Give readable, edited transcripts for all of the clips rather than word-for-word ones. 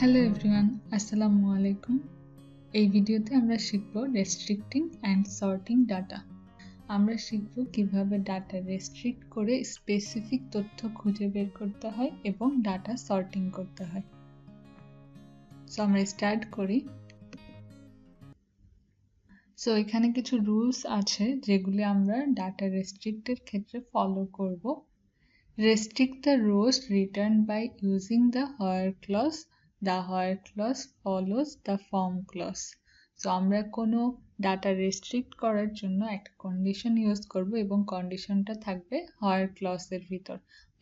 Hello everyone, আসসালামু আলাইকুম। এই ভিডিওতে আমরা শিখব রেস্ট্রিক্টিং অ্যান্ড সর্টিং ডাটা। আমরা শিখব কিভাবে ডাটা রেস্ট্রিক্ট করে স্পেসিফিক তথ্য খুঁজে বের করতে হয় এবং ডাটা সর্টিং করতে হয়। সো আমরা স্টার্ট করি। সো এখানে কিছু রুলস আছে যেগুলি আমরা ডাটা রেস্ট্রিক্টের ক্ষেত্রে ফলো করব। Restrict the rows returned by using the where clause. The where clause follows the from clause. So আমরা কোনো ডাটা রেস্ট্রিক্ট করার জন্য একটা কন্ডিশন ইউজ করব এবং কন্ডিশনটা থাকবে where clause এর ভিতর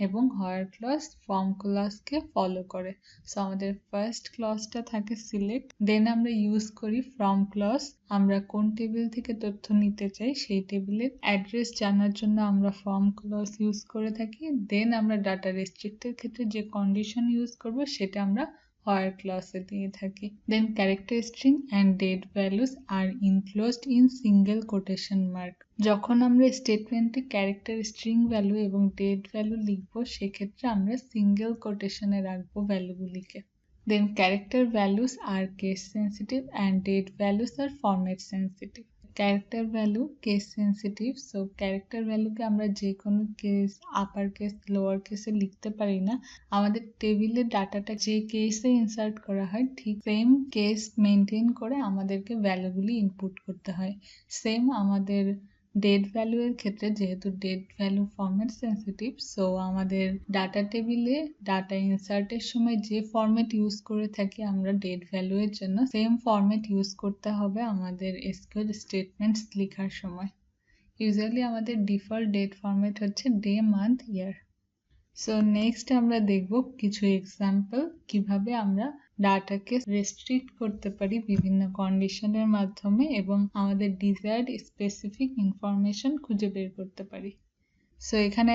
এবং where clause from clause K follow করে। সো আমাদের ফার্স্ট ক্লজটা থাকে সিলেক্ট, দেন আমরা ইউজ করি from clause। আমরা কোন টেবিল থেকে তথ্য নিতে চাই সেই টেবিলের অ্যাড্রেস জানার জন্য আমরা from clause ইউজ করে থাকি। দেন আমরা ডাটা রেস্ট্রিক্টের ক্ষেত্রে যে কন্ডিশন ইউজ করব সেটা আমরা where clause এ দিয়ে থাকি। Then character string and date values are enclosed in single quotation mark. যখন আমরা স্টেটমেন্টে ক্যারেক্টার স্ট্রিং ভ্যালু এবং ডেট ভ্যালু লিখব সেক্ষেত্রে আমরা সিঙ্গেল কোটেশনে রাখবো ভ্যালুগুলিকে। Then character values are case sensitive and date values are format sensitive. Character value case sensitive, so character value কে আমরা যে কোনো কেস আপার কেস লোয়ার কেসে লিখতে পারি না। আমাদের টেবিলে ডাটাটা যে কেসে ইনসার্ট করা হয় ঠিক সেম কেস মেনটেন করে আমাদেরকে ভ্যালুগুলি ইনপুট করতে হয়। সেম আমাদের ডেট ভ্যালু এর ক্ষেত্রে যেহেতু date value format sensitive, so আমাদের ডাটা টেবিলে ডাটা ইনসার্টের সময় যে ফরম্যাট ইউজ করে থাকি আমরা ডেট ভ্যালু এর জন্য সেম ফরম্যাট ইউজ করতে হবে আমাদের এসকিউএল স্টেটমেন্টস লেখার সময়। ইউজুয়ালি আমাদের ডিফল্ট ডেট ফরম্যাট হচ্ছে ডে, মান্থ, ইয়ার। সো নেক্সট আমরা দেখব কিছু এক্সাম্পল কিভাবে আমরা ডাটাকে রেস্ট্রিক্ট করতে পারি বিভিন্ন কন্ডিশনের মাধ্যমে এবং আমাদের ডিজায়ার্ড স্পেসিফিক ইনফরমেশন খুঁজে বের করতে পারি। সো এখানে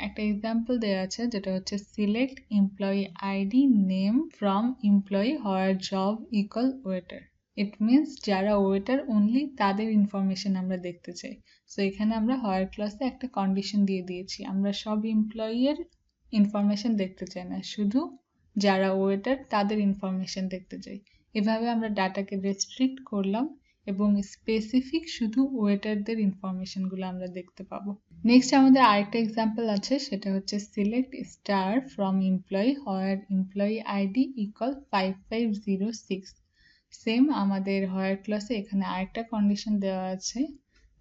একটা এক্সাম্পল দেওয়া আছে যেটা হচ্ছে select employee ID name from employee where job equal waiter. It means যারা ওয়েটার অনলি তাদের ইনফরমেশন আমরা দেখতে চাই। সো এখানে আমরা হোয়ার ক্লজে একটা কন্ডিশন দিয়ে দিয়েছি, আমরা সব এমপ্লয়ির ইনফরমেশন দেখতে চাই না, শুধু যারা ওয়েটার তাদের ইনফরমেশন দেখতে চাই। এভাবে আমরা ডাটাকে রেস্ট্রিক্ট করলাম এবং স্পেসিফিক শুধু ওয়েটারদের ইনফরমেশনগুলো আমরা দেখতে পাবো। নেক্সট আমাদের আরেকটা এক্সাম্পল আছে, সেটা হচ্ছে select star from employee where employee ID equal 5506। Same আমাদের হোয়ার ক্লজে এখানে আরেকটা কন্ডিশন দেওয়া আছে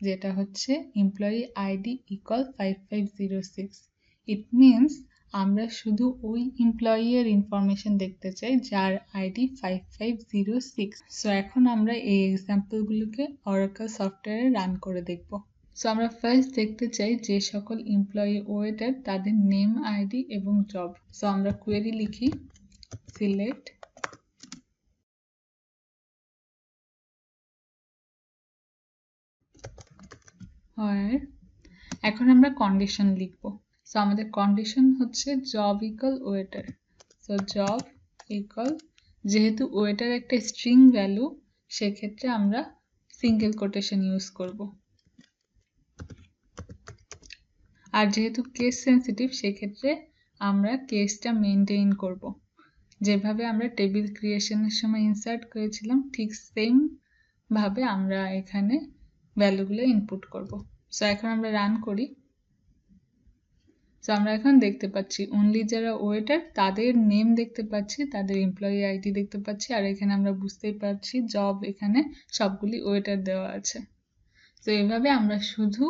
যেটা হচ্ছে employee ID equal 5506। It means আমরা শুধু ওই এমপ্লয়ি এর ইনফরমেশন দেখতে চাই যার আইডি 5506। সো এখন আমরা এই এক্সাম্পলগুলোকে অরাকল সফটওয়্যারে রান করে দেখব। সো আমরা ফার্স্ট দেখতে চাই যে সকল এমপ্লয়ি ওয়েটার তাদের নেম, আইডি এবং জব। সো আমরা কোয়েরি লিখি সিলেক্ট হোয়ার। এখন আমরা কন্ডিশন লিখব। সো আমাদের কন্ডিশন হচ্ছে job equal waiter. So job equal, যেহেতু ওয়েটার একটা স্ট্রিং ভ্যালু সেক্ষেত্রে আমরা সিঙ্গেল কোটেশন ইউজ করব। আর যেহেতু কেস সেন্সিটিভ সেক্ষেত্রে আমরা কেসটা মেনটেইন করব। যেভাবে আমরা টেবিল ক্রিয়েশনের সময় ইনসার্ট করেছিলাম ঠিক সেম ভাবে আমরা এখানে ভ্যালুগুলো ইনপুট করব। সো এখন আমরা রান করি। সো আমরা এখন দেখতে পাচ্ছি অনলি যারা ওয়েটার তাদের নেম দেখতে পাচ্ছি, তাদের এমপ্লয়ি আইডি দেখতে পাচ্ছি, আর এখানে আমরা বুঝতেই পারছি জব এখানে সবগুলি ওয়েটার দেওয়া আছে। তো এভাবে আমরা শুধু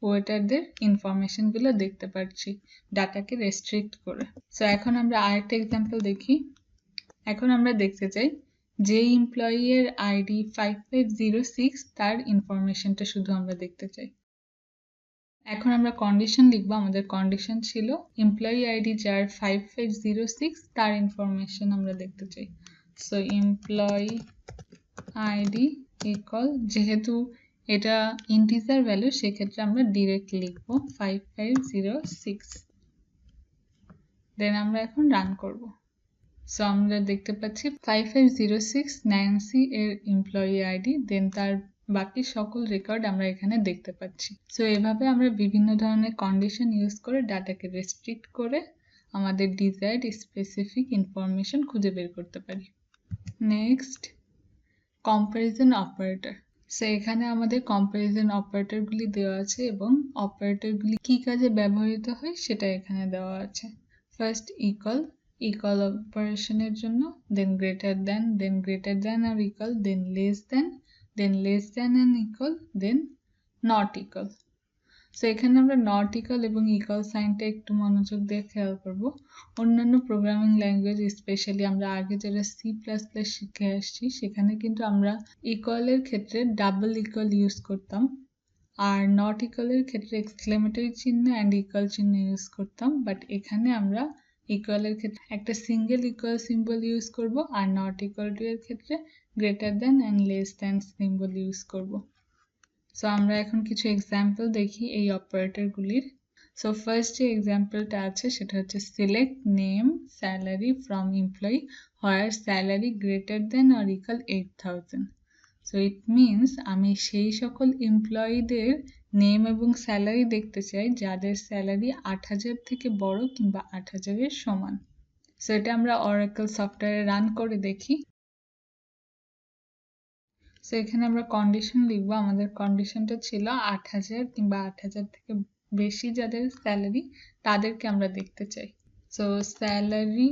ওয়েটারদের ইনফরমেশনগুলো দেখতে পাচ্ছি ডাটাকে রেস্ট্রিক্ট করে। সো এখন আমরা আরেকটা এক্সাম্পল দেখি। এখন আমরা দেখতে চাই যে এমপ্লয়ি এর আইডি 5506 তার ইনফরমেশনটা শুধু আমরা দেখতে চাই। এখন আমরা কন্ডিশন লিখবো। আমাদের কন্ডিশন ছিল এমপ্লয়ি আইডি যার 5506 তার ইনফরমেশন আমরা দেখতে চাই। সো এমপ্লয়ি আইডি ইকুয়াল, যেহেতু এটা ইন্টিজার ভ্যালু সেক্ষেত্রে আমরা ডিরেক্ট লিখবো 5506। দেন আমরা এখন রান করব। সো আমরা দেখতে পাচ্ছি 5506 ন্যান্সি এর এমপ্লয়ি আইডি, দেন তার বাকি সকল রেকর্ড আমরা এখানে দেখতে পাচ্ছি। সো এভাবে আমরা বিভিন্ন ধরনের কন্ডিশন ইউজ করে ডাটাকে রেস্ট্রিক্ট করে আমাদের ডিজায়ার্ড স্পেসিফিক ইনফরমেশন খুঁজে বের করতে পারি। Next, comparison operator. সো এখানে আমাদের কম্প্যারিজন অপারেটরগুলি দেওয়া আছে এবং অপারেটরগুলি কি কাজে ব্যবহৃত হয় সেটা এখানে দেওয়া আছে। ফার্স্ট ইকুয়াল অপারেশনের জন্য, দেন গ্রেটার দ্যান আর equal, then less than and equal, then not equal. So এখানে আমরা নট ইকুয়াল এবং ইকুয়াল সাইনটা একটু মনোযোগ দিয়ে খেয়াল করব। অন্যান্য প্রোগ্রামিং ল্যাঙ্গুয়েজ, স্পেশালি আমরা আগে যারা C++ শিখে আসছি, সেখানে কিন্তু আমরা ইকুয়ালের ক্ষেত্রে ডাবল ইকুয়াল ইউজ করতাম, আর নট ইকুয়ালের ক্ষেত্রে এক্সক্লেমেটরি চিহ্ন অ্যান্ড ইকুয়াল চিহ্ন ইউজ করতাম। বাট এখানে আমরা ইকুয়ালের ক্ষেত্রে একটা সিঙ্গেল ইকুয়াল সিম্বল ইউজ করব, আর নট ইকুয়াল টু এর ক্ষেত্রে greater than and less than symbol use করব। সো আমরা এখন কিছু এক্সাম্পল দেখি এই অপারেটরগুলির। সো ফার্স্ট যে এক্সাম্পলটা আছে সেটা হচ্ছে select name salary from employee where salary greater than or equal 8000। So it means আমি সেই সকল এমপ্লয়ীদের নেম এবং স্যালারি দেখতে চাই যাদের স্যালারি 8000 থেকে বড় কিংবা 8000 এর সমান। সো এটা আমরা অরাকল সফটওয়্যারে রান করে দেখি। সো এখানে আমরা কন্ডিশন লিখবো। আমাদের কন্ডিশনটা ছিল 8000 কিংবা 8000 থেকে বেশি যাদের স্যালারি তাদেরকে আমরা দেখতে চাই। So salary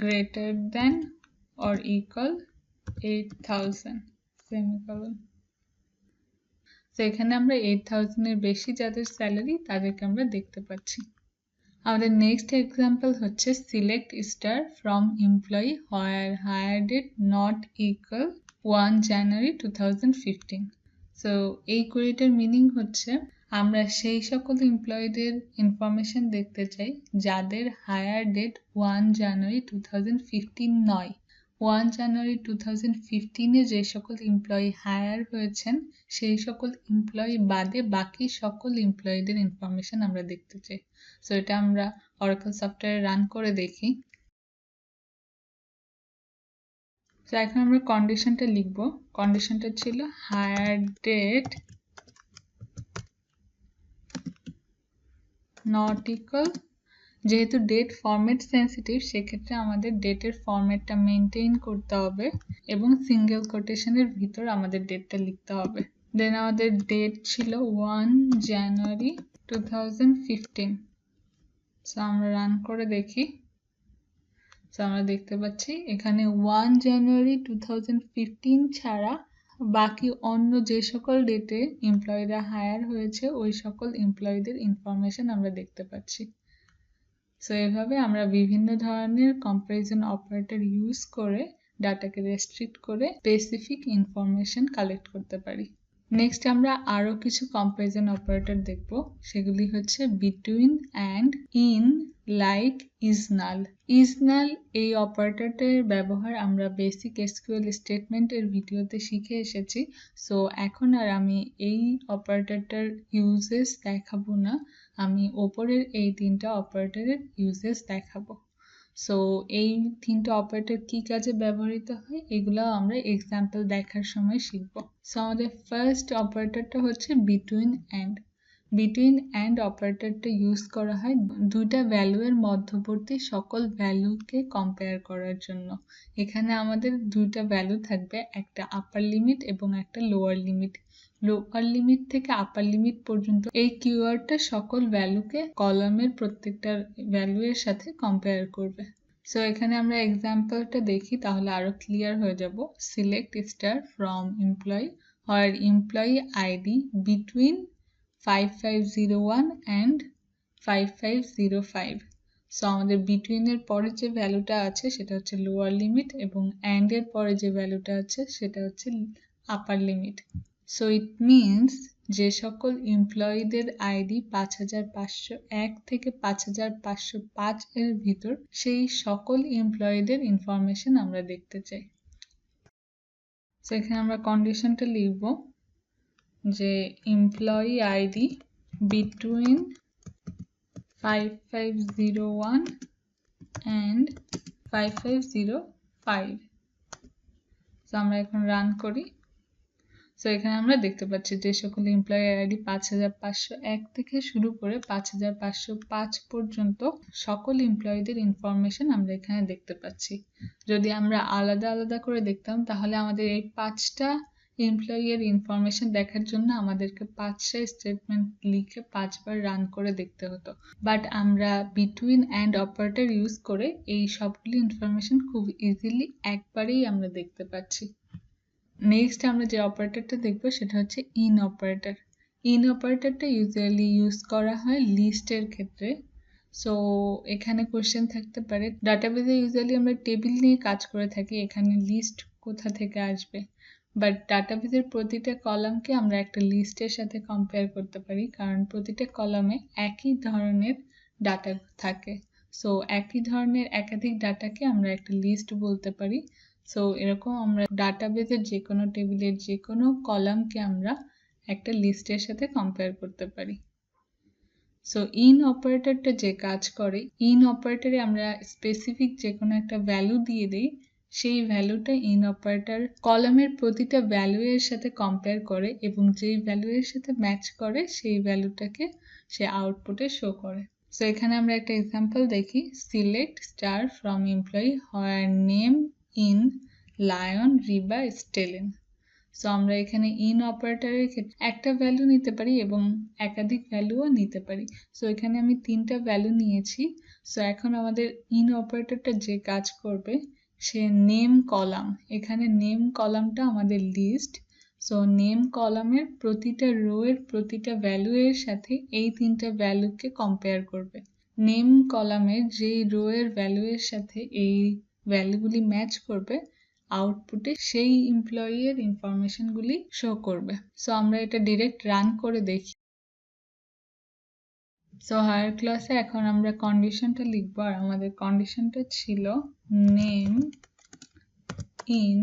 greater than or equal 8000 semicolon. So এখানে আমরা 8000 এর বেশি যাদের স্যালারি তাদেরকে আমরা দেখতে পাচ্ছি। আমাদের নেক্সট এক্সাম্পল হচ্ছে select star from employee where hire date not equal 1 January 2015। So এই কোয়েরিটার মিনিং হচ্ছে আমরা সেই সকল এমপ্লয়ীদের ইনফরমেশন দেখতে চাই যাদের হায়ার ডেট 1 জানুয়ারি 2015 নয়। 1 জানুয়ারি 2015-এ যে সকল এমপ্লয়ি হায়ার হয়েছেন সেই সকল এমপ্লয়ি বাদে বাকি সকল এমপ্লয়ীদের ইনফরমেশন আমরা দেখতে চাই। সো এটা আমরা অরাকল সফটওয়্যারে রান করে দেখি। তো এখন আমরা কন্ডিশনটা লিখব। কন্ডিশনটা ছিল হায়ার ডেট নট ইকুয়াল, যেহেতু ডেট ফরম্যাট সেন্সিটিভ সেক্ষেত্রে আমাদের ডেটের ফরম্যাটটা মেনটেইন করতে হবে এবং সিঙ্গেল কোটেশনের ভিতর আমাদের ডেটটা লিখতে হবে। দেন আমাদের ডেট ছিল 1 জানুয়ারি 2015। সো আমরা রান করে দেখি। সো আমরা দেখতে পাচ্ছি এখানে 1 জানুয়ারি 2015 ছাড়া বাকি অন্য যে সকল ডেটে এমপ্লয়িরা হায়ার হয়েছে ওই সকল এমপ্লয়ীদের ইনফরমেশন আমরা দেখতে পাচ্ছি। সো এভাবে আমরা বিভিন্ন ধরনের কম্প্যারিজন অপারেটর ইউজ করে ডাটাকে রেস্ট্রিক্ট করে স্পেসিফিক ইনফরমেশন কালেক্ট করতে পারি। নেক্সট আমরা আরো কিছু কম্প্যারিজন অপারেটর দেখব। সেগুলি হচ্ছে বিটুইন অ্যান্ড, ইন, লাইক, ইজনাল। ইজনাল এই অপারেটরটার ব্যবহার আমরা বেসিক এসকিউএল স্টেটমেন্টের ভিডিওতে শিখে এসেছি। সো এখন আর আমি এই অপারেটরটার ইউজেস দেখাবো না, আমি ওপরের এই তিনটা অপারেটরের ইউজেস দেখাবো। সো এই তিনটা অপারেটর কি কাজে ব্যবহৃত হয় এগুলো আমরা এক্সাম্পল দেখার সময় শিখব। সো আমাদের ফার্স্ট অপারেটরটা হচ্ছে বিটুইন অ্যান্ড। বিটুইন অ্যান্ড অপারেটরটা ইউজ করা হয় দুইটা ভ্যালুয়ের মধ্যবর্তী সকল ভ্যালুকে কম্পেয়ার করার জন্য। এখানে আমাদের দুইটা ভ্যালু থাকবে, একটা আপার লিমিট এবং একটা লোয়ার লিমিট। লোয়ার লিমিট থেকে আপার লিমিট পর্যন্ত এই কিওয়ার্ডটা সকল ভ্যালুকে কলামের প্রত্যেকটা ভ্যালুয়ের সাথে কম্পেয়ার করবে। সো এখানে আমরা এক্সাম্পলটা দেখি তাহলে আরো ক্লিয়ার হয়ে যাব। Select star from employee where employee ID between 5501 and 5505। So আমাদের বিটুইন এর পরে যে ভ্যালুটা আছে সেটা হচ্ছে লোয়ার লিমিট এবং অ্যান্ড এর পরে যে ভ্যালুটা আছে সেটা হচ্ছে আপার লিমিট। সো ইট মিনস যে সকল এমপ্লয়ীদের আইডি 5501 থেকে 5505 এর ভিতর সেই সকল এমপ্লয়ীদের ইনফরমেশন আমরা দেখতে চাই। সো এখানে আমরা কন্ডিশনটা লিখব যে employee ID between 5501 and 5505। So আমরা এখন রান করি। সো এখানে আমরা দেখতে পাচ্ছি যে সকল এমপ্লয়ি আইডি 5501 থেকে শুরু করে 5505 পর্যন্ত সকল এমপ্লয়ীদের ইনফরমেশন আমরা এখানে দেখতে পাচ্ছি। যদি আমরা আলাদা আলাদা করে দেখতাম তাহলে আমাদের এই 5টা এমপ্লয়ির ইনফরমেশন দেখার জন্য আমাদেরকে 5টা স্টেটমেন্ট লিখে 5বার রান করে দেখতে হতো, বাট আমরা বিটুইন অ্যান্ড অপারেটর ইউজ করে এই সবগুলি ইনফরমেশন খুব ইজিলি একবারেই আমরা দেখতে পাচ্ছি। নেক্সট আমরা যে অপারেটরটা দেখব সেটা হচ্ছে ইন অপারেটর। ইন অপারেটরটা ইউজুয়ালি ইউজ করা হয় লিস্টের ক্ষেত্রে। সো এখানে কোশ্চেন থাকতে পারে, ডাটাবেজে ইউজুয়ালি আমরা টেবিল নিয়ে কাজ করে থাকি, এখানে লিস্ট কোথা থেকে আসবে? বাট ডাটাবেজের প্রতিটা কলামকে আমরা একটা লিস্টের সাথে কম্পেয়ার করতে পারি, কারণ প্রতিটা কলামে একই ধরনের ডাটা থাকে। সো একই ধরনের একাধিক ডাটাকে আমরা একটা লিস্ট বলতে পারি। সো এরকম আমরা ডাটাবেজের যে কোনো টেবিলের যে কোনো কলামকে আমরা একটা লিস্টের সাথে কম্পেয়ার করতে পারি। সো ইন অপারেটরটা যে কাজ করে, ইন অপারেটরে আমরা স্পেসিফিক যে কোনো একটা ভ্যালু দিয়ে দিই, সেই ভ্যালুটা ইন অপারেটর কলামের প্রতিটা ভ্যালু এর সাথে কম্পেয়ার করে এবং যেই ভ্যালু এর সাথে ম্যাচ করে সেই ভ্যালুটাকে সে আউটপুটে শো করে। সো এখানে আমরা একটা এক্সাম্পল দেখি, select star from employee where name in lion, Rewa, স্টেলিন। So আমরা এখানে ইন অপারেটরের ক্ষেত্রে একটা ভ্যালু নিতে পারি এবং একাধিক ভ্যালুও নিতে পারি। সো এখানে আমি 3টা ভ্যালু নিয়েছি। সো এখন আমাদের ইন অপারেটরটা যে কাজ করবে, সে নেম কলাম, এখানে নেম কলামটা আমাদের লিস্ট। সো নেম কলামের প্রতিটা রো এর প্রতিটা ভ্যালু এর সাথে এই 3টা ভ্যালুকে কম্পেয়ার করবে। নেম কলামের যেই রো এর ভ্যালু এর সাথে এই ভ্যালুগুলি ম্যাচ করবে, আউটপুটে সেই এমপ্লয়ির ইনফরমেশনগুলি শো করবে। সো আমরা এটা ডিরেক্ট রান করে দেখি। সো হায়ার ক্লাসে এখন আমরা কন্ডিশনটা লিখবো, আর আমাদের কন্ডিশনটা ছিল নেম ইন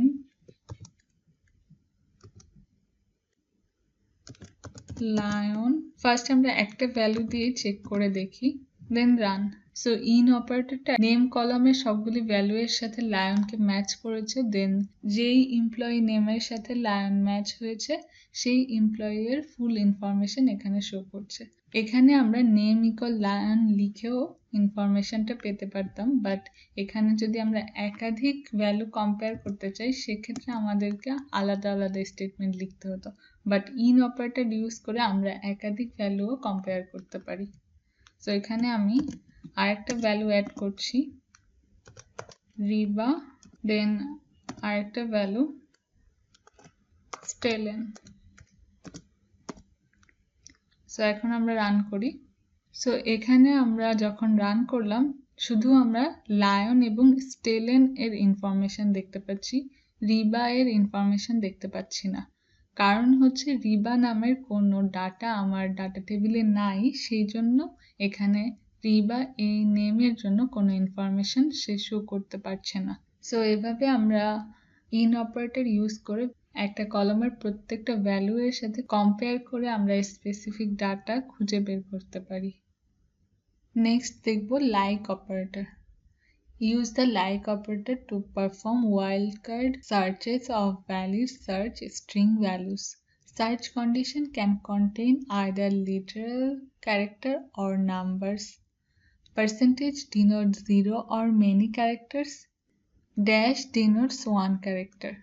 লায়ন। ফার্স্ট আমরা একটা ভ্যালু দিয়ে চেক করে দেখি, দেন রান। সো ইন অপারেটরটা নেম কলামের সবগুলি ভ্যালু এর সাথে লায়নকে ম্যাচ করেছে, দেন যেই এমপ্লয়ি নেমের সাথে লায়ন ম্যাচ হয়েছে সেই এমপ্লয়ির ফুল ইনফরমেশন এখানে শো করছে। এখানে আমরা নেম ইকুয়াল লায়ন লিখেও ইনফরমেশনটা পেতে পারতাম, বাট এখানে যদি আমরা একাধিক ভ্যালু কম্পেয়ার করতে চাই সেক্ষেত্রে আমাদেরকে আলাদা আলাদা স্টেটমেন্ট লিখতে হতো, বাট ইন অপারেটর ইউজ করে আমরা একাধিক ভ্যালুও কম্পেয়ার করতে পারি। সো এখানে আমি আরেকটা ভ্যালু অ্যাড করছি, রিবা, দেন আরেকটা ভ্যালু স্টেলেন। সো এখন আমরা রান করি। সো এখানে আমরা যখন রান করলাম শুধু আমরা লায়ন এবং স্টেলেন এর ইনফরমেশন দেখতে পাচ্ছি, রিবা এর ইনফরমেশন দেখতে পাচ্ছি না। কারণ হচ্ছে রিবা নামের কোনো ডাটা আমার ডাটা টেবিলে নাই, সেই জন্য এখানে রিবা এই নেমের জন্য কোনো ইনফরমেশন সে শো করতে পারছে না। সো এভাবে আমরা ইন অপারেটর ইউজ করে একটা কলামের প্রত্যেকটা ভ্যালু এর সাথে কম্পেয়ার করে আমরা স্পেসিফিক ডাটা খুঁজে বের করতে পারি। নেক্সট দেখব like operator. Use the like operator to perform wildcard searches of valid search string values. Search condition can contain either literal character or numbers. Percentage denotes 0 or many characters. Dash denotes 1 character.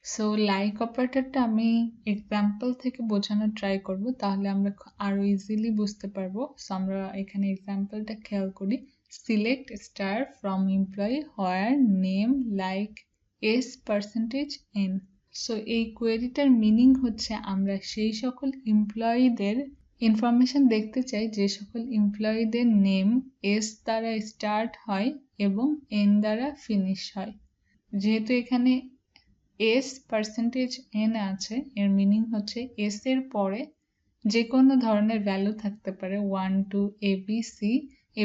So like অপারেটরটা আমি example থেকে বোঝানোর try করব, তাহলে আমরা আরো easily বুঝতে পারবো। সো আমরা এখানে এক্সাম্পলটা খেয়াল করি, select star from employee where name like S%N। So এই কোয়েরিটার মিনিং হচ্ছে আমরা সেই সকল এমপ্লয়ীদের ইনফরমেশন দেখতে চাই যে সকল এমপ্লয়ীদের নেম S দ্বারা স্টার্ট হয় এবং N দ্বারা ফিনিশ হয়। যেহেতু এখানে S%N আছে, এর মিনিং হচ্ছে S এর পরে যে কোনো ধরনের ভ্যালু থাকতে পারে 1 2 ABC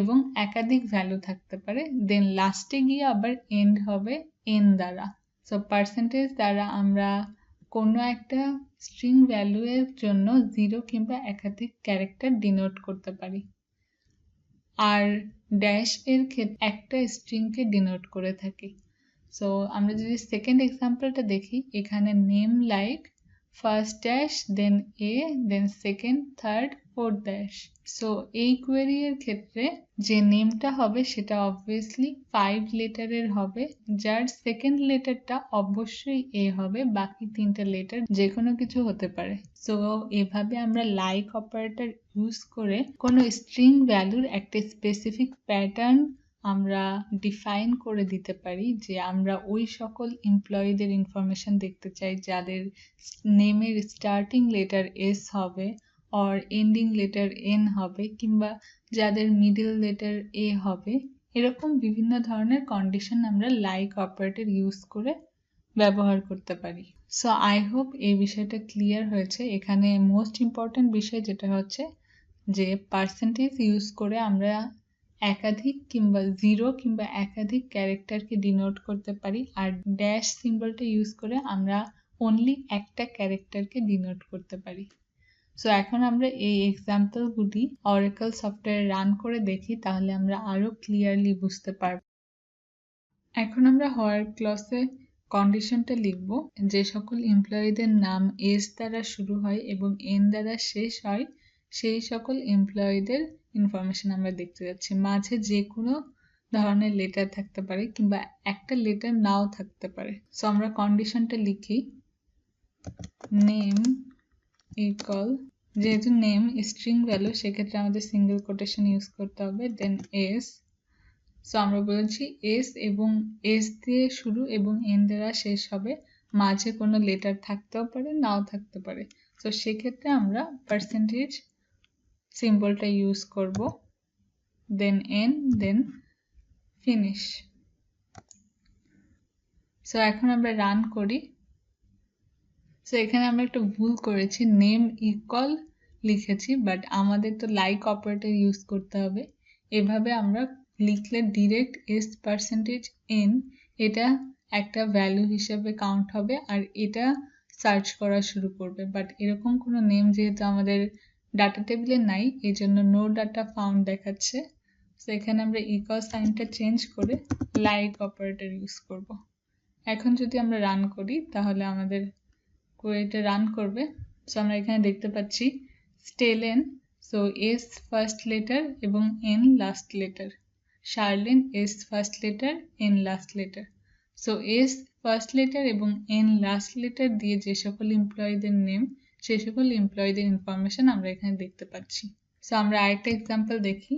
এবং একাধিক ভ্যালু থাকতে পারে, দেন লাস্টে গিয়ে আবার এন্ড হবে N দ্বারা। সো পার্সেন্টেজ দ্বারা আমরা কোনো একটা স্ট্রিং ভ্যালু এর জন্য 0 কিংবা একাধিক ক্যারেক্টার ডিনোট করতে পারি, আর ড্যাশ এর ক্ষেত্রে একটা স্ট্রিংকে ডিনোট করে থাকি। সো আমরা যদি সেকেন্ড এক্সাম্পলটা দেখি, এখানে name like first dash then A then second third fourth dash. So এই কোয়েরি এর ক্ষেত্রে যে নেমটা হবে সেটা অবভিয়াসলি 5 লেটারের হবে, যার সেকেন্ড লেটারটা অবশ্যই এ হবে, বাকি 3টা লেটার যে কোনো কিছু হতে পারে। সো এভাবে আমরা লাইক অপারেটর ইউজ করে কোনো স্ট্রিং ভ্যালুর একটা স্পেসিফিক প্যাটার্ন আমরা ডিফাইন করে দিতে পারি, যে আমরা ওই সকল এমপ্লয়ীদের ইনফরমেশন দেখতে চাই যাদের নেমের স্টার্টিং লেটার এস হবে অর এন্ডিং লেটার এন হবে, কিংবা যাদের মিডল লেটার এ হবে। এরকম বিভিন্ন ধরনের কন্ডিশন আমরা লাইক অপারেটর ইউজ করে ব্যবহার করতে পারি। সো আই হোপ এই বিষয়টা ক্লিয়ার হয়েছে। এখানে মোস্ট ইম্পর্টেন্ট বিষয় যেটা হচ্ছে যে পার্সেন্টেজ ইউজ করে আমরা একাধিক কিংবা জিরো কিংবা একাধিক ক্যারেক্টারকে ডিনোট করতে পারি, আর ড্যাশ সিম্বলটা ইউজ করে আমরা অনলি একটা ক্যারেক্টারকে ডিনোট করতে পারি। সো এখন আমরা এই এক্সাম্পলগুলি অরেকল সফটওয়্যারে রান করে দেখি, তাহলে আমরা আরো ক্লিয়ারলি বুঝতে পারব। এখন আমরা হোয়াইল ক্লজে কন্ডিশনটা লিখব, যে সকল এমপ্লয়ীদের নাম এস দ্বারা শুরু হয় এবং এন দ্বারা শেষ হয় সেই সকল এমপ্লয়ীদের ইনফরমেশন আমরা দেখতে যাচ্ছি। মাঝে যে কোনো ধরনের লেটার থাকতে পারে কিংবা একটা লেটার নাও থাকতে পারে। সো আমরা কন্ডিশনটা লিখি, নেম ইকুয়াল, যেহেতু নেম স্ট্রিং ভ্যালু সেক্ষেত্রে আমাদের সিঙ্গেল কোটেশন ইউজ করতে হবে, দেন এস। সো আমরা বলেছি এস এবং এস দিয়ে শুরু এবং এন দ্বারা শেষ হবে, মাঝে কোনো লেটার থাকতেও পারে নাও থাকতে পারে। তো সেক্ষেত্রে আমরা পার্সেন্টেজ সিম্বলটা ইউজ করব, দেন এন দেন ফিনিশ। সো এখন আমরা রান করি। সো এখানে আমরা একটা ভুল করেছি, নেম ইকুয়াল লিখেছি, বাট আমাদের তো লাইক অপারেটর ইউজ করতে হবে। এভাবে আমরা লিখলে ডিরেক্ট এস পার্সেন্টেজ এন এটা একটা ভ্যালু হিসেবে কাউন্ট হবে আর এটা সার্চ করা শুরু করবে। বাট এরকম কোনো নেম যেহেতু আমাদের ডাটা টেবিলে নাই, এই জন্য নো ডাটা ফাউন্ড দেখাচ্ছে। সো এখানে আমরা ইকুয়াল সাইনটা চেঞ্জ করে লাইক অপারেটর ইউজ করব। এখন যদি আমরা রান করি তাহলে আমাদের কোয়েরিটা রান করবে। সো আমরা এখানে দেখতে পাচ্ছি স্টেলেন, সো এস ফার্স্ট লেটার এবং N last letter, Sharlin S first letter N last letter. So S first letter এবং এন লাস্ট লেটার দিয়ে যে সকল এমপ্লয়ীদের নেম সে সকল এমপ্লয়ীদের ইনফরমেশন আমরা এখানে দেখতে পাচ্ছি। সো আমরা আরেকটা এক্সাম্পল দেখি।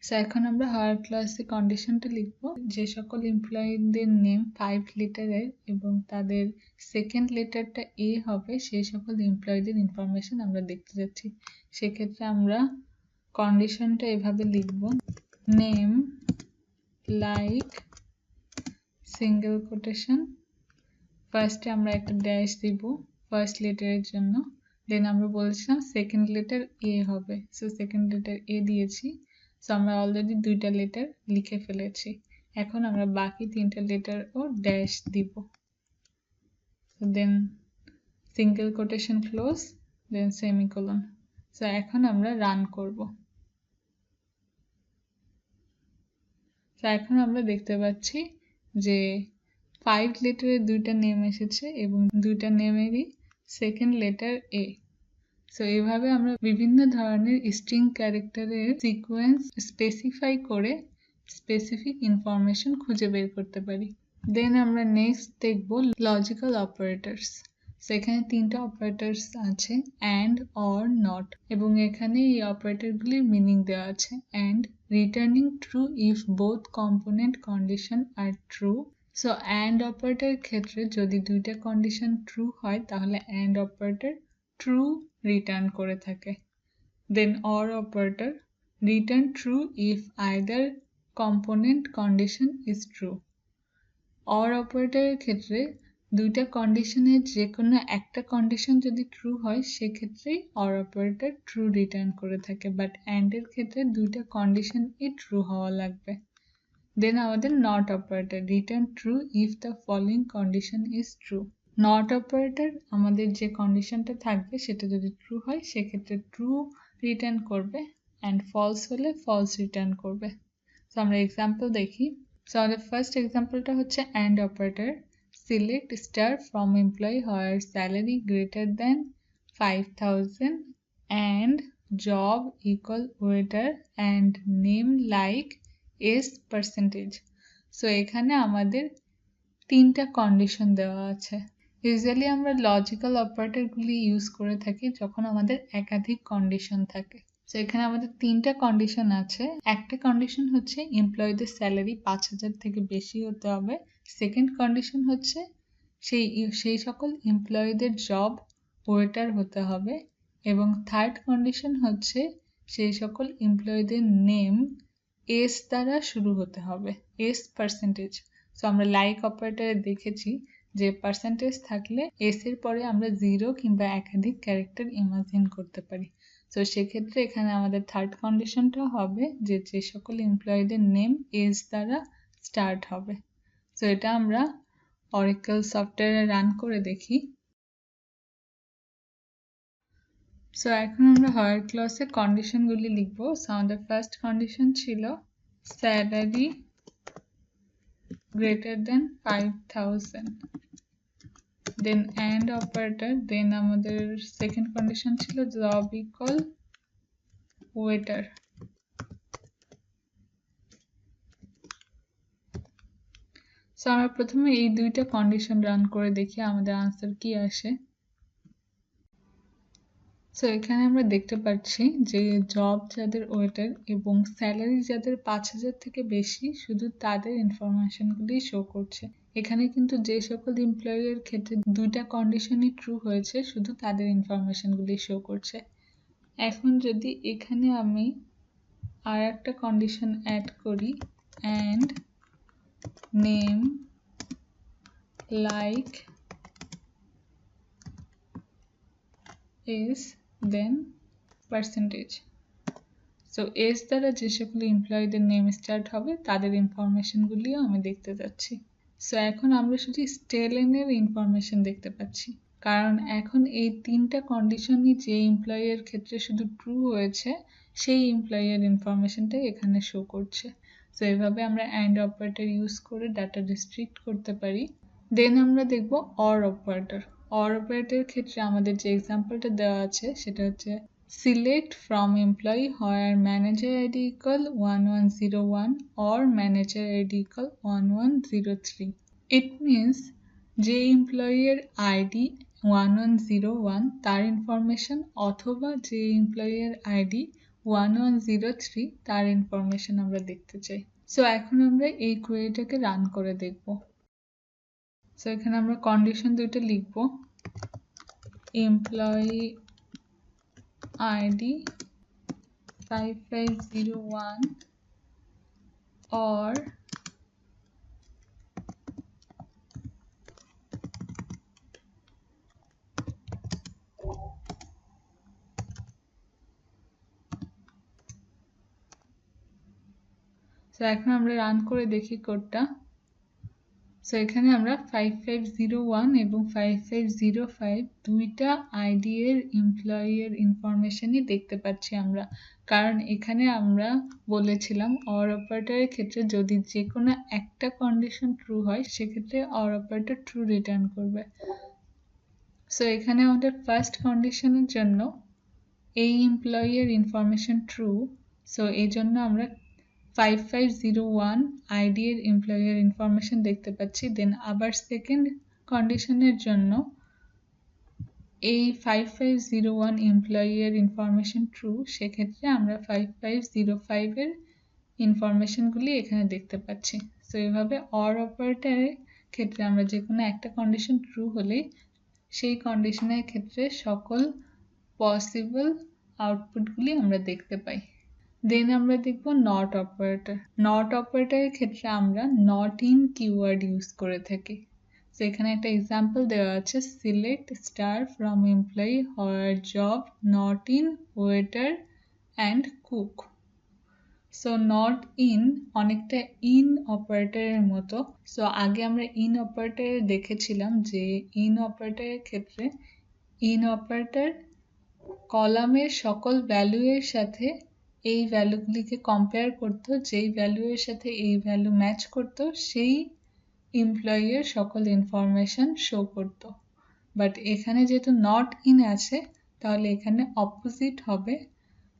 সো এখন আমরা হায়ার ক্লাসে কন্ডিশনটা লিখব, যে সকল এমপ্লয়ীদের নেম 5 লেটারের এবং তাদের সেকেন্ড লেটারটা এ হবে সেই সকল এমপ্লয়ীদের ইনফরমেশন আমরা দেখতে যাচ্ছি। সেক্ষেত্রে আমরা কন্ডিশনটা এভাবে লিখব, নেম লাইক সিঙ্গেল কোটেশন, ফার্স্টে আমরা একটা ড্যাশ দিব ফার্স্ট লেটারের জন্য, দেন আমরা বলেছিলাম সেকেন্ড লেটার এ হবে, সো সেকেন্ড লেটার এ দিয়েছি। সো আমরা অলরেডি 2টা লেটার লিখে ফেলেছি, এখন আমরা বাকি 3টা লেটার ও ড্যাশ দিব, then single quotation close then semicolon. So এখন আমরা রান করব। সো এখন আমরা দেখতে পাচ্ছি যে 5 লেটারের 2টা নেম এসেছে এবং 2টা নেমেরই সেকেন্ড লেটার এ। সো এইভাবে আমরা বিভিন্ন ধরনের স্ট্রিং ক্যারেক্টারের সিকোয়েন্স স্পেসিফাই করে স্পেসিফিক ইনফরমেশন খুঁজে বের করতে পারি। দেন আমরা নেক্সট দেখব লজিক্যাল অপারেটরস। সেখানে 3টা অপারেটরস আছে, অ্যান্ড, অর, নট, এবং এখানে এই অপারেটরগুলির মিনিং দেওয়া আছে। And returning true if both component condition are true. So and operator ক্ষেত্রে যদি 2টা কন্ডিশন ট্রু হয় তাহলে অ্যান্ড অপারেটর ট্রু রিটার্ন করে থাকে। Than or operator return true if either component condition is true. Or অপারেটরের ক্ষেত্রে 2টা কন্ডিশনের যে কোনো একটা কন্ডিশন যদি ট্রু হয় সেক্ষেত্রেই অর অপারেটর ট্রু রিটার্ন করে থাকে, বাট অ্যান্ডের ক্ষেত্রে 2টা কন্ডিশনই ট্রু হওয়া লাগবে। দেন আমাদের not operator return true if the following condition is true. Not operator আমাদের যে কন্ডিশনটা থাকবে সেটা যদি ট্রু হয় সেক্ষেত্রে ট্রু রিটার্ন করবে, অ্যান্ড ফলস হলে ফলস রিটার্ন করবে। তো আমরা এক্সাম্পল দেখি। সো আমাদের ফার্স্ট এক্সাম্পলটা হচ্ছে and operator. Select star from employee where salary greater than 5000 and job equal waiter and name like s percentage. So এখানে আমাদের তিনটা কন্ডিশন দেওয়া আছে। ইউজুয়ালি আমরা লজিক্যাল অপারেটরগুলি ইউজ করে থাকি যখন আমাদের একাধিক কন্ডিশন থাকে। সো এখানে আমাদের তিনটা কন্ডিশন আছে। একটা কন্ডিশন হচ্ছে এমপ্লয়ীদের স্যালারি 5000 থেকে বেশি হতে হবে। সেকেন্ড কন্ডিশন হচ্ছে সেই সকল এমপ্লয়ীদের জব ওয়েটার হতে হবে, এবং থার্ড কন্ডিশন হচ্ছে সেই সকল এমপ্লয়ীদের নেম এস দ্বারা শুরু হতে হবে, এস পার্সেন্টেজ। সো আমরা লাইক অপারেটরে দেখেছি যে পার্সেন্টেজ থাকলে এস এর পরে আমরা 0 কিংবা একাধিক ক্যারেক্টার ইমাজিন করতে পারি। সো সেক্ষেত্রে এখানে আমাদের থার্ড কন্ডিশনটা হবে যে যে সকল এমপ্লয়ীদের নেম এস দ্বারা স্টার্ট হবে। সো এটা আমরা অরেকল সফটওয়্যারে রান করে দেখি। সো এখন আমরা হোয়াইল ক্লজে কন্ডিশনগুলি লিখব। সো আমাদের ফার্স্ট কন্ডিশন ছিল salary greater than 5000, then and operator, then আমাদের সেকেন্ড কন্ডিশন ছিল জব ইকুয়াল ওয়েটার। সো আমরা প্রথমে এই দুইটা কন্ডিশন রান করে দেখি আমাদের আনসার কি আসে। সো এখানে আমরা দেখতে পাচ্ছি যে জব যাদের ওয়েটার এবং স্যালারি যাদের 5000 থেকে বেশি, শুধু তাদের ইনফরমেশনগুলি শো করছে। এখানে কিন্তু যে সকল এমপ্লয়ির ক্ষেত্রে দুইটা কন্ডিশনই ট্রু হয়েছে, শুধু তাদের ইনফরমেশনগুলি শো করছে। এখন যদি এখানে আমি আর একটা কন্ডিশন অ্যাড করি, and name like is then percentage. So S দ্বারা যে সকল এমপ্লয়ীদের নেম স্টার্ট হবে তাদের ইনফরমেশনগুলিও আমি দেখতে যাচ্ছি। সো এখন আমরা শুধু স্টেলেনের ইনফরমেশন দেখতে পাচ্ছি, কারণ এখন এই তিনটা কন্ডিশনই যে এমপ্লয়ির ক্ষেত্রে শুধু ট্রু হয়েছে সেই এমপ্লয়ির ইনফরমেশনটাই এখানে শো করছে। সো এভাবে আমরা অ্যান্ড অপারেটর ইউজ করে ডাটা রেস্ট্রিক্ট করতে পারি। দেন আমরা দেখব অর অপারেটর। অর অপারেটরের ক্ষেত্রে আমাদের যে এক্সাম্পলটা দেওয়া আছে সেটা হচ্ছে select from employee where manager ID equal 1101 or manager ID equal 1103। It means যে এমপ্লয়ির আইডি 1101 তার ইনফরমেশন, অথবা যে এমপ্লয়ির আইডি 1103 তার ইনফরমেশন আমরা দেখতে চাই। সো এখন আমরা এই কোয়েরিটাকে রান করে দেখব। সো এখানে আমরা কন্ডিশন দুইটা লিখব, এমপ্লয়ি আইডি 5501 or সো এখন আমরা রান করে দেখি কোডটা। সো এখানে আমরা 5501 এবং 5505 দুইটা আইডি এর এমপ্লয়ির ইনফরমেশনই দেখতে পাচ্ছি আমরা, কারণ এখানে আমরা বলেছিলাম অর অপারেটরের ক্ষেত্রে যদি যে কোনো একটা কন্ডিশন ট্রু হয় সেক্ষেত্রে অর অপারেটর ট্রু রিটার্ন করবে। সো এখানে আমাদের ফার্স্ট কন্ডিশনের জন্য এই এমপ্লয়ির ইনফরমেশন ট্রু, সো এই জন্য আমরা 5501 আইডি এর এমপ্লয়ির ইনফরমেশন দেখতে পাচ্ছি। দেন আবার সেকেন্ড কন্ডিশনের জন্য এই 5501 এমপ্লয়ির ইনফরমেশন ট্রু, সেক্ষেত্রে আমরা 5505 এর ইনফরমেশনগুলি এখানে দেখতে পাচ্ছি। সো এভাবে অর অপারেটরের ক্ষেত্রে আমরা যে কোনো একটা কন্ডিশন ট্রু হলেই সেই কন্ডিশনের ক্ষেত্রে সকল পসিবল আউটপুটগুলি আমরা দেখতে পাই। দেন আমরা দেখব নট অপারেটর। নট অপারেটরের ক্ষেত্রে আমরা নট ইন কিওয়ার্ড ইউজ করে থাকি। সো এখানে একটা এক্সাম্পল দেওয়া আছে, select star from employee where job not in waiter and cook. So not in অনেকটা ইন অপারেটরের মতো। সো আগে আমরা ইন অপারেটরে দেখেছিলাম যে ইন অপারেটরের ক্ষেত্রে ইন অপারেটর কলামের সকল ভ্যালু এর সাথে এই ভ্যালুগুলিকে কম্পেয়ার করতো, যেই ভ্যালু এর সাথে এই ভ্যালু ম্যাচ করতো সেই এমপ্লয়ি এর সকল ইনফরমেশন শো করতো। বাট এখানে যেহেতু নট ইন আছে তাহলে এখানে অপোজিট হবে।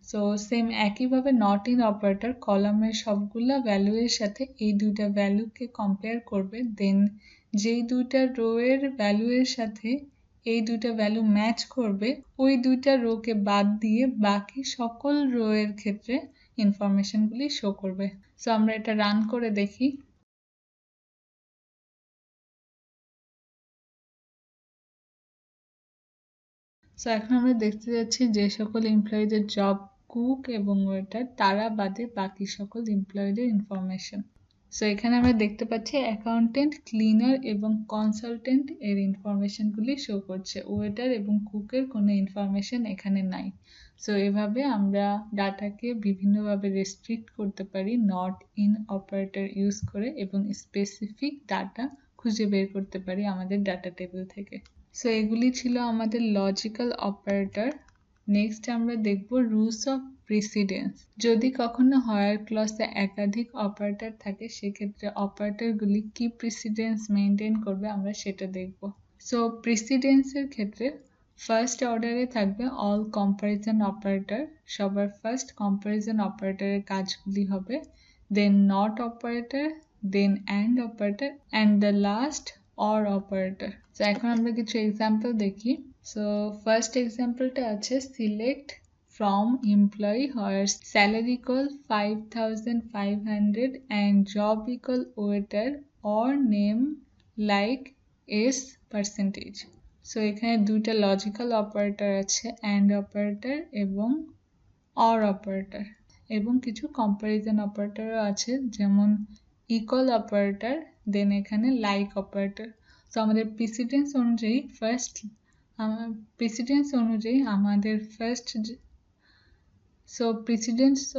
সো সেম একইভাবে নট ইন অপারেটর কলামের সবগুলা ভ্যালু এর সাথে এই দুইটা ভ্যালুকে কম্পেয়ার করবে, দেন যেই দুইটা রো এর ভ্যালু এর সাথে এই দুইটা ভ্যালু ম্যাচ করবে ওই দুইটা রোকে বাদ দিয়ে বাকি সকল রো এর ক্ষেত্রে ইনফরমেশনগুলি শো করবে। সো আমরা এটা রান করে দেখি। সো এখন আমরা দেখতে যাচ্ছি যে সকল এমপ্লয়ীদের জব কুক এবং ওয়েটার তারা বাদে বাকি সকল এমপ্লয়ীদের ইনফরমেশন। সো এখানে আমরা দেখতে পাচ্ছি অ্যাকাউন্টেন্ট, ক্লিনার এবং কনসালটেন্ট এর ইনফরমেশনগুলি শো করছে, ওয়েটার এবং কুকের কোনো ইনফরমেশন এখানে নাই। সো এভাবে আমরা ডাটাকে বিভিন্নভাবে রেস্ট্রিক্ট করতে পারি নট ইন অপারেটর ইউজ করে এবং স্পেসিফিক ডাটা খুঁজে বের করতে পারি আমাদের ডাটা টেবিল থেকে। সো এগুলি ছিল আমাদের লজিক্যাল অপারেটর। নেক্সট আমরা দেখব রুলস অফ প্রিসিডেন্স। যদি কখনো হায়ার ক্লজে একাধিক অপারেটর থাকে সেক্ষেত্রে অপারেটরগুলি কি প্রিসিডেন্স মেনটেন করবে আমরা সেটা দেখব। সো প্রিসিডেন্সের ক্ষেত্রে ফার্স্ট অর্ডারে থাকবে অল কম্পারিজন অপারেটর, সবার ফার্স্ট কম্পারিজন অপারেটরের কাজগুলি হবে, then not operator, then and operator, and the last or operator. তো এখন আমরা কিছু এক্সাম্পল দেখি। সো ফার্স্ট এক্সাম্পলটা আছে select from employee where salary equal 5,500 and job equal waiter or name like s percentage. So এখানে দুইটা লজিক্যাল অপারেটর আছে, and operator এবং অর অপারেটর, এবং কিছু কম্পারিজন অপারেটরও আছে যেমন ইকুয়াল অপারেটর, দেন এখানে লাইক অপারেটর। সো আমাদের প্রিসিডেন্স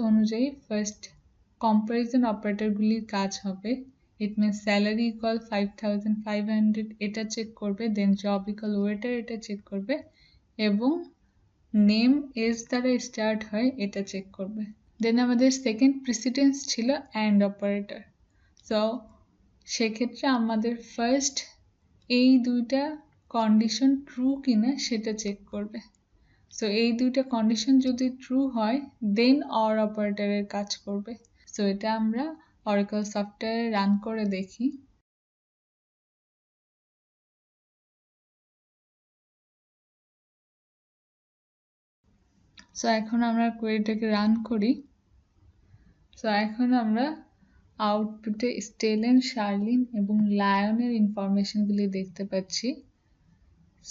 অনুযায়ী ফার্স্ট কম্পারিজন অপারেটরগুলির কাজ হবে। ইট মিনস স্যালারি ইকুয়াল 5,500 এটা চেক করবে, দেন জব ইকুয়াল ওয়েটার এটা চেক করবে, এবং নেম এস দ্বারা স্টার্ট হয় এটা চেক করবে। দেন আমাদের সেকেন্ড প্রিসিডেন্স ছিল অ্যান্ড অপারেটর। সো সেক্ষেত্রে আমাদের ফার্স্ট এই দুইটা কন্ডিশন ট্রু কিনা সেটা চেক করবে। সো এই দুইটা কন্ডিশন যদি ট্রু হয় দেন অর অপারেটরের কাজ করবে। সো এটা আমরা অরাকল সফটওয়্যারে রান করে দেখি। সো এখন আমরা কোয়েরিটাকে রান করি। সো এখন আমরা আউটপুটে স্টেলেন, শার্লিন এবং লায়নের ইনফরমেশনগুলি দেখতে পাচ্ছি।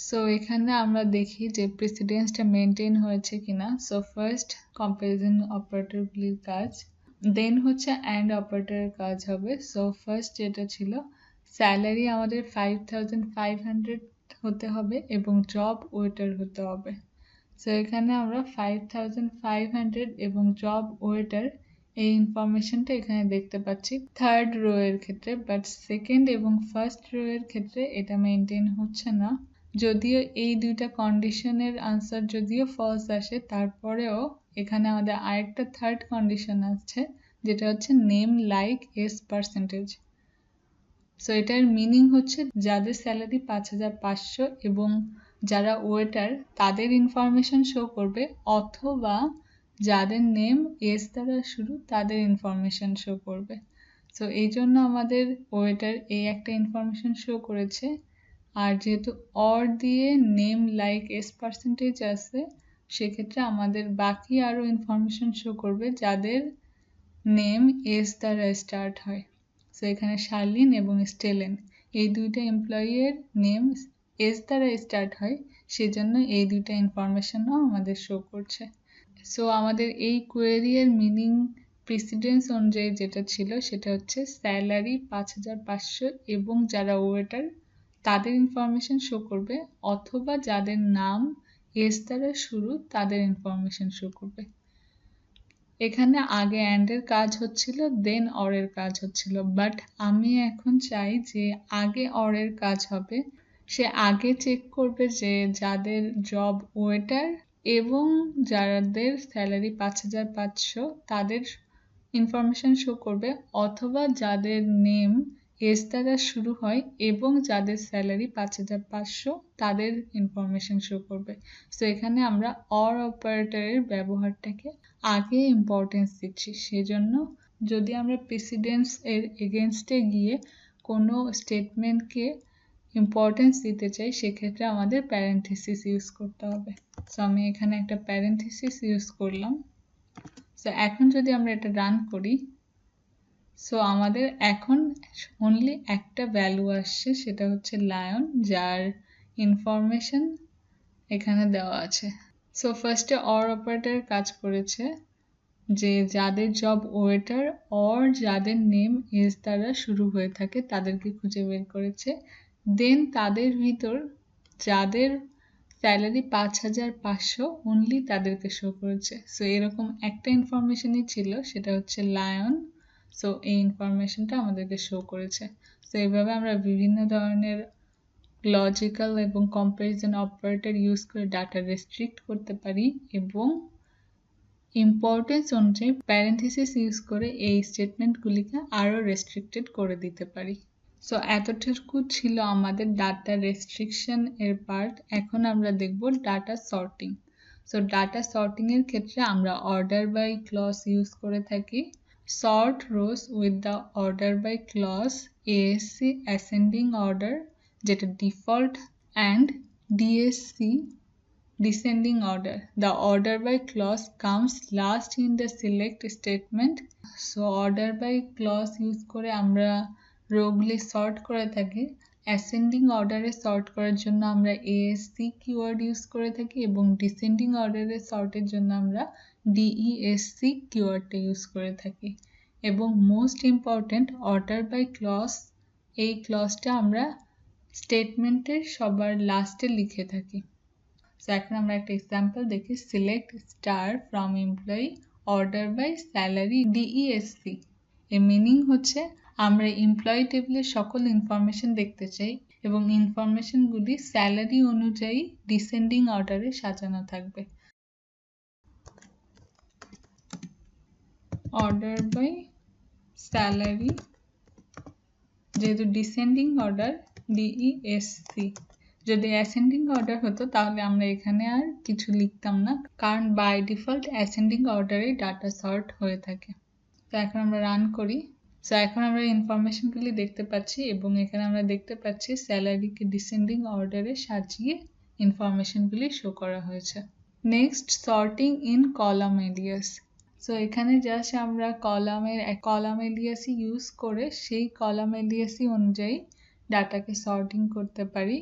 সো এখানে আমরা দেখি যে প্রেসিডেন্সটা মেনটেন হয়েছে কিনা। সো ফার্স্ট কম্পারিজন অপারেটরগুলির কাজ, দেন হচ্ছে অ্যান্ড অপারেটরের কাজ হবে। সো ফার্স্ট যেটা ছিল স্যালারি আমাদের 5,500 হতে হবে এবং জব ওয়েটার হতে হবে। সো এখানে আমরা 5,500 এবং জব ওয়েটার এই ইনফরমেশনটা এখানে দেখতে পাচ্ছি থার্ড রো এর ক্ষেত্রে, বাট সেকেন্ড এবং ফার্স্ট রো এর ক্ষেত্রে এটা মেনটেন হচ্ছে না। যদিও এই দুইটা কন্ডিশনের আনসার যদিও ফলস আসে তারপরেও এখানে আমাদের আরেকটা থার্ড কন্ডিশন আছে যেটা হচ্ছে name like S percentage. So এটার মিনিং হচ্ছে যাদের স্যালারি 5,500 এবং যারা ওয়েটার তাদের ইনফরমেশন শো করবে, অথবা যাদের নেম এস দ্বারা শুরু তাদের ইনফরমেশন শো করবে। সো এই জন্য আমাদের ওয়েটার এই একটা ইনফরমেশন শো করেছে, আর যেহেতু অর দিয়ে নেম লাইক এস পার্সেন্টেজ আছে সেক্ষেত্রে আমাদের বাকি আরও ইনফরমেশন শো করবে যাদের নেম এস দ্বারা স্টার্ট হয়। সো এখানে শার্লিন এবং স্টেলেন এই দুইটা এমপ্লয়ির নেম এস দ্বারা স্টার্ট হয়, সেজন্য এই দুইটা ইনফরমেশনও আমাদের শো করছে। সো আমাদের এই কোয়েরি এর মিনিং প্রিসিডেন্স অনুযায়ী যেটা ছিল সেটা হচ্ছে স্যালারি 5,500 এবং যারা ওয়েটার তাদের ইনফরমেশন শো করবে, অথবা যাদের নাম এস দ্বারা শুরু তাদের ইনফরমেশন শো করবে। এখানে আগে অ্যান্ডের কাজ হচ্ছিল দেন অরের কাজ হচ্ছিল, বাট আমি এখন চাই যে আগে অরের কাজ হবে। সে আগে চেক করবে যে যাদের জব ওয়েটার এবং যাদের স্যালারি ৫৫০০ তাদের ইনফরমেশন শো করবে, অথবা যাদের নেম এস দ্বারা শুরু হয় এবং যাদের স্যালারি ৫৫০০ তাদের ইনফরমেশন শো করবে। সো এখানে আমরা অর অপারেটরের ব্যবহারটাকে আগে ইম্পর্টেন্স দিচ্ছি। সেজন্য যদি আমরা প্রেসিডেন্স এর এগেনস্টে গিয়ে কোনো স্টেটমেন্টকে ইম্পর্টেন্স দিতে চাই, সেক্ষেত্রে আমাদের প্যারেন্থেসিস ইউজ করতে হবে। সো আমি এখানে একটা প্যারেন্থেসিস ইউজ করলাম। সো এখন যদি আমরা এটা রান করি, সো আমাদের এখন অনলি একটা ভ্যালু আসছে, সেটা হচ্ছে লায়ন, যার ইনফরমেশন এখানে দেওয়া আছে। সো ফার্স্টে অর অপারেটর কাজ করেছে যে যাদের জব ওয়েটার অর যাদের নেম এস দ্বারা শুরু হয়ে থাকে তাদেরকে খুঁজে বের করেছে। দেন তাদের ভিতর যাদের স্যালারি ৫৫০০ অনলি তাদেরকে শো করেছে। সো এরকম একটা ইনফরমেশনই ছিল, সেটা হচ্ছে লায়ন। সো এই ইনফরমেশনটা আমাদেরকে শো করেছে। সো এইভাবে আমরা বিভিন্ন ধরনের লজিক্যাল এবং কম্প্যারিজন অপারেটর ইউজ করে ডাটা রেস্ট্রিক্ট করতে পারি এবং ইম্পর্টেন্স অনুযায়ী প্যারেন্থেসিস ইউজ করে এই স্টেটমেন্টগুলিকে আরও রেস্ট্রিক্টেড করে দিতে পারি। সো এতটুকু ছিল আমাদের ডাটা রেস্ট্রিকশন এর পার্ট। এখন আমরা দেখব data sorting. So data sorting এর ক্ষেত্রে আমরা অর্ডার বাই ক্লজ ইউজ করে থাকি। Sort rows with the order by clause, ASC ascending order যেটা default, and DSC descending order. The order by clause comes last in the select statement. So order by clause use করে আমরা রোগুলি sort করে থাকি। Ascending অর্ডারে sort করার জন্য আমরা ASC keyword use করে থাকি এবং ডিসেন্ডিং অর্ডারে সর্টের জন্য আমরা ডিইএসসি কিওয়ার্ডটা ইউজ করে থাকি। এবং most important order by clause, এই ক্লজটা আমরা স্টেটমেন্টের সবার লাস্টে লিখে থাকি। সো এখন আমরা একটা এক্সাম্পল দেখি। Select star from employee order by salary DESC. এর মিনিং হচ্ছে আমরা এমপ্লয়ি টেবিলের সকল ইনফরমেশন দেখতে চাই এবং ইনফরমেশনগুলি স্যালারি অনুযায়ী ডিসেন্ডিং অর্ডারে সাজানো থাকবে। অর্ডার বাই স্যালারি, যেহেতু ডিসেন্ডিং অর্ডার ডিইএসসি। যদি অ্যাসেন্ডিং অর্ডার হতো তাহলে আমরা এখানে আর কিছু লিখতাম না, কারণ বাই ডিফল্ট অ্যাসেন্ডিং অর্ডারে ডাটা সর্ট হয়ে থাকে। তো এখন আমরা রান করি। সো এখন আমরা ইনফরমেশনগুলি দেখতে পাচ্ছি এবং এখানে আমরা দেখতে পাচ্ছি স্যালারিকে ডিসেন্ডিং অর্ডারে সাজিয়ে ইনফরমেশনগুলি শো করা হয়েছে। Next, sorting in column Ilias. So এখানে জাস্ট আমরা কলাম এলিয়াসই ইউজ করে সেই কলাম এলিয়াসই অনুযায়ী ডাটাকে সর্টিং করতে পারি।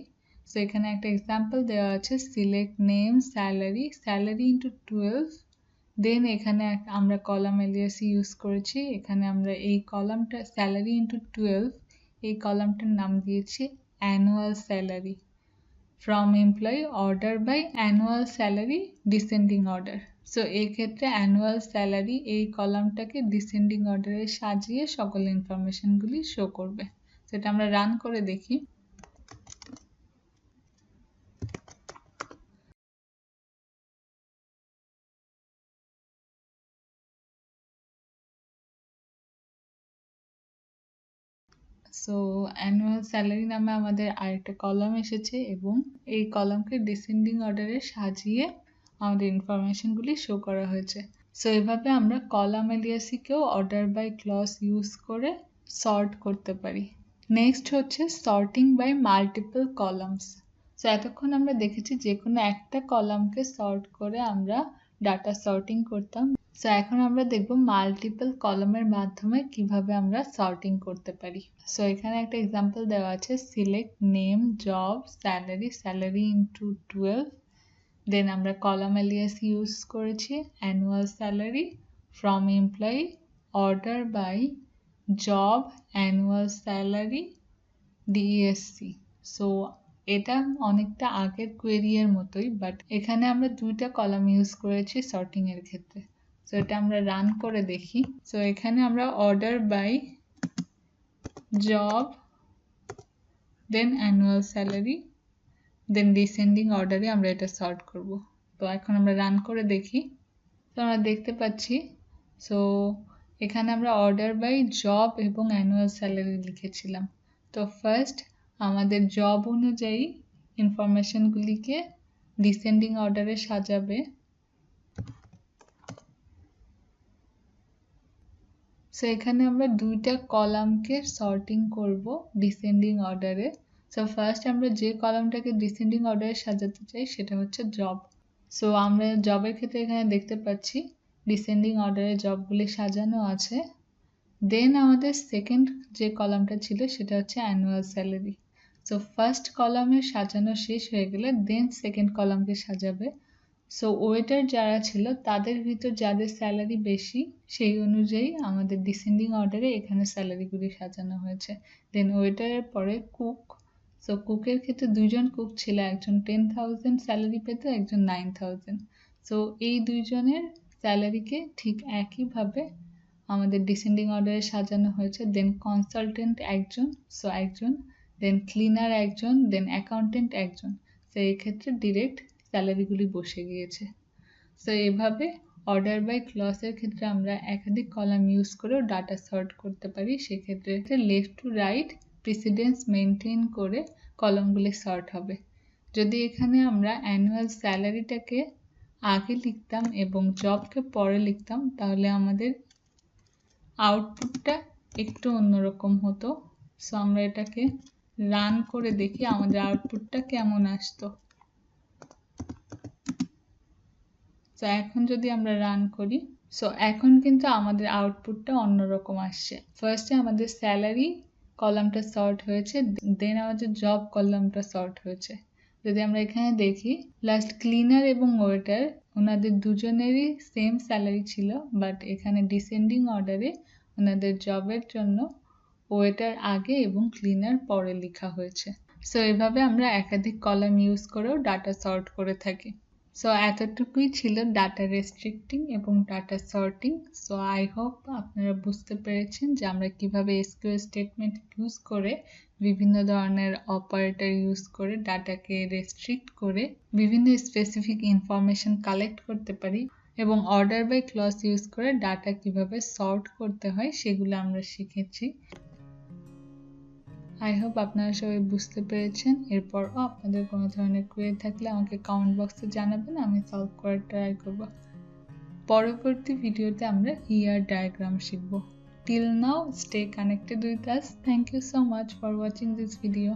সো এখানে একটা এক্সাম্পল দেওয়া আছে, select name salary, salary into 12। দেন এখানে আমরা কলাম এলিয়াস ইউজ করেছি। এখানে আমরা এই কলামটা স্যালারি ইন্টু 12, এই কলামটার নাম দিয়েছি annual salary. From employee order by annual salary descending order. So এই ক্ষেত্রে অ্যানুয়াল স্যালারি এই কলামটাকে ডিসেন্ডিং অর্ডারে সাজিয়ে সকল ইনফরমেশনগুলি শো করবে। সেটা আমরা রান করে দেখি। সো অ্যানুয়াল স্যালারি নামে আমাদের আরেকটা কলাম এসেছে এবং এই কলামকে ডিসেন্ডিং অর্ডারে সাজিয়ে আমাদের ইনফরমেশনগুলি শো করা হয়েছে। সো এভাবে আমরা কলাম এলিয়াসিকেও অর্ডার বাই ক্লজ ইউজ করে সর্ট করতে পারি। নেক্সট হচ্ছে sorting by multiple columns. So এতক্ষণ আমরা দেখেছি যে কোনো একটা কলামকে সর্ট করে আমরা ডাটা সর্টিং করতাম। সো এখন আমরা দেখব মাল্টিপল কলামের মাধ্যমে কিভাবে আমরা সর্টিং করতে পারি। সো এখানে একটা এক্সাম্পল দেওয়া আছে, select name job salary, salary into 12। Then আমরা কলাম এলিয়াস ইউজ করেছি annual salary, from employee order by job annual salary DSC. So এটা অনেকটা আগের কোয়েরি এর মতোই, বাট এখানে আমরা দুইটা কলাম ইউজ করেছি সর্টিং এর ক্ষেত্রে। সো এটা আমরা রান করে দেখি। সো এখানে আমরা order by job then annual salary then descending অর্ডারে আমরা এটা সর্ট করব। তো এখন আমরা রান করে দেখি। তো আমরা দেখতে পাচ্ছি সো এখানে আমরা অর্ডার বাই জব এবং অ্যানুয়াল স্যালারি লিখেছিলাম। তো ফার্স্ট আমাদের জব অনুযায়ী ইনফরমেশনগুলিকে ডিসেন্ডিং অর্ডারে সাজাবে। সো এখানে আমরা দুইটা কলামকে সর্টিং করব ডিসেন্ডিং অর্ডারে। সো ফার্স্ট আমরা যে কলামটাকে ডিসেন্ডিং অর্ডারে সাজাতে চাই সেটা হচ্ছে জব। সো আমরা জবের ক্ষেত্রে এখানে দেখতে পাচ্ছি ডিসেন্ডিং অর্ডারে জবগুলি সাজানো আছে। দেন আমাদের সেকেন্ড যে কলামটা ছিল সেটা হচ্ছে অ্যানুয়াল স্যালারি। সো ফার্স্ট কলামের সাজানো শেষ হয়ে গেলে দেন সেকেন্ড কলামকে সাজাবে। সো ওয়েটার যারা ছিল তাদের ভিতর যাদের স্যালারি বেশি সেই অনুযায়ী আমাদের ডিসেন্ডিং অর্ডারে এখানে স্যালারিগুলি সাজানো হয়েছে। দেন ওয়েটারের পরে কুক। সো কুকের ক্ষেত্রে দুইজন কুক ছিল, একজন 10,000 স্যালারি পেত, একজন 9,000। সো এই দুইজনের স্যালারিকে ঠিক একইভাবে আমাদের ডিসেন্ডিং অর্ডারে সাজানো হয়েছে। দেন কনসালটেন্ট একজন, সো একজন, দেন ক্লিনার একজন, দেন অ্যাকাউন্টেন্ট একজন। সো এই ক্ষেত্রে ডিরেক্ট স্যালারিগুলি বসে গিয়েছে। সো এভাবে অর্ডার বাই ক্লসের ক্ষেত্রে আমরা একাধিক কলাম ইউজ করেও ডাটা সর্ট করতে পারি। সেক্ষেত্রে left to right precedence maintain করে কলামগুলি সর্ট হবে। যদি এখানে আমরা অ্যানুয়াল স্যালারিটাকে আগে লিখতাম এবং জবকে পরে লিখতাম তাহলে আমাদের আউটপুটটা একটু অন্যরকম হতো। সো আমরা এটাকে রান করে দেখি আমাদের আউটপুটটা কেমন আসতো। সো এখন যদি আমরা রান করি, সো এখন কিন্তু আমাদের আউটপুটটা অন্যরকম আসছে। ফার্স্টে আমাদের স্যালারি কলামটা সর্ট হয়েছে, দেন আমাদের জব কলামটা সর্ট হয়েছে। যদি আমরা এখানে দেখি লাস্ট ক্লিনার এবং ওয়েটার ওনাদের দুজনেরই সেম স্যালারি ছিল, বাট এখানে ডিসেন্ডিং অর্ডারে ওনাদের জবের জন্য ওয়েটার আগে এবং ক্লিনার পরে লেখা হয়েছে। সো এভাবে আমরা একাধিক কলাম ইউজ করেও ডাটা সর্ট করে থাকি। সো এতটুকুই ছিল ডাটা রেস্ট্রিক্টিং এবং data sorting. So I hope আপনারা বুঝতে পেরেছেন যে আমরা কিভাবে এসকিউএল স্টেটমেন্ট ইউজ করে বিভিন্ন ধরনের অপারেটর ইউজ করে ডাটাকে রেস্ট্রিক্ট করে বিভিন্ন স্পেসিফিক ইনফরমেশন কালেক্ট করতে পারি এবং অর্ডার বাই ক্লজ ইউজ করে ডাটা কিভাবে সর্ট করতে হয় সেগুলো আমরা শিখেছি। আই হোপ আপনারা সবাই বুঝতে পেরেছেন। এরপরও আপনাদের কোনো ধরনের কোয়েরি থাকলে আমাকে কমেন্ট বক্সে জানাবেন, আমি সলভ করার ট্রাই করব। পরবর্তী ভিডিওতে আমরা ER ডায়াগ্রাম শিখব। Till now, stay connected with us. Thank you so much for watching this video.